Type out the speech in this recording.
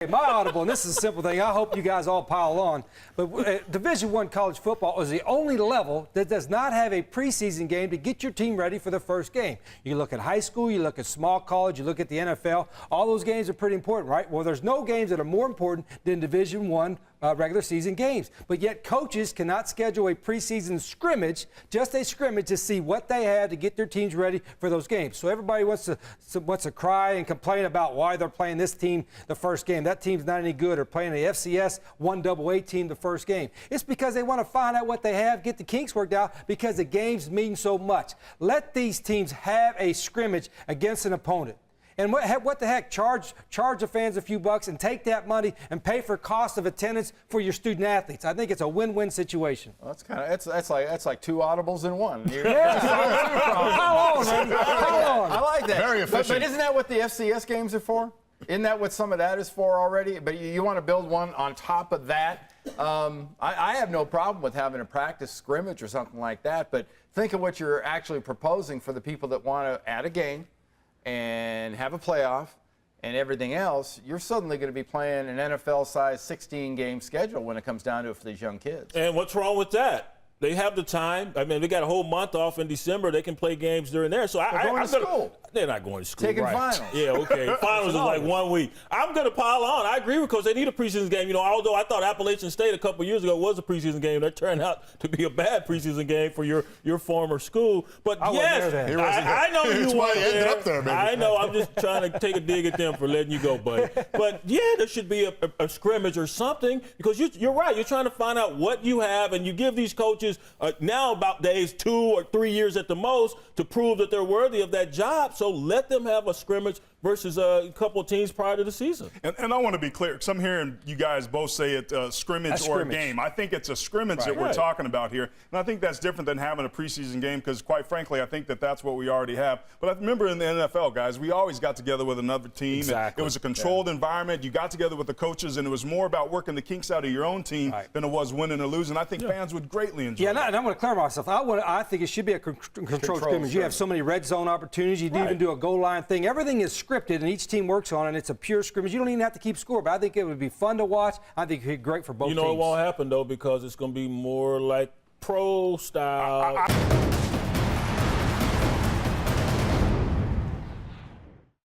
my audible, and this is a simple thing. I hope you guys all pile on. But Division I college football is the only level that does not have a preseason game to get your team ready for the first game. You look at high school, you look at small college, you look at the NFL. All those games are pretty important, right? Well, there's no games that are more important than Division I regular season games. But yet coaches cannot schedule a preseason scrimmage, just a scrimmage, to see what they have to get their teams ready for those games. So everybody wants to cry and complain about why they're playing this team the first game. That team's not any good, or playing the FCS 1AA team the first game. It's because they want to find out what they have, get the kinks worked out, because the games mean so much. Let these teams have a scrimmage against an opponent. And what the heck, charge the fans a few bucks and take that money and pay for cost of attendance for your student athletes. I think it's a win-win situation. Well, that's like two audibles in one. Yeah. How long, man? How long? I like that. Very efficient. But isn't that what the FCS games are for? Isn't that what some of that is for already? But you want to build one on top of that. I have no problem with having a practice scrimmage or something like that. But think of what you're actually proposing for the people that want to add a game and have a playoff and everything else. You're suddenly going to be playing an NFL-sized 16-game schedule when it comes down to it for these young kids. And what's wrong with that? They have the time. I mean, they got a whole month off in December. They can play games during there. So They're going to school. They're not going to school. Taking right. finals. Yeah, okay. Finals is like 1 week. I'm going to pile on. I agree with Coach. They need a preseason game. You know, although I thought Appalachian State a couple years ago was a preseason game, that turned out to be a bad preseason game for your former school. But yes, I know you why you ended up there, baby. I know. I'm just trying to take a dig at them for letting you go, buddy. But yeah, there should be a scrimmage or something, because you're right. You're trying to find out what you have, and you give these coaches now about days 2 or 3 years at the most to prove that they're worthy of that job. So let them have a scrimmage versus a couple of teams prior to the season. And I want to be clear, because I'm hearing you guys both say it scrimmage or a game. I think it's a scrimmage that we're talking about here. And I think that's different than having a preseason game, because quite frankly, I think that's what we already have. But I remember in the NFL, guys, we always got together with another team. Exactly. It was a controlled environment. You got together with the coaches, and it was more about working the kinks out of your own team than it was winning or losing. I think fans would greatly enjoy that. And I'm going to clarify myself. I think it should be a controlled scrimmage. You have so many red zone opportunities. You even do a goal line thing. Everything is scripted, and each team works on it, and it's a pure scrimmage. You don't even have to keep score, but I think it would be fun to watch. I think it would be great for both teams. You know, it won't happen, though, because it's going to be more like pro style.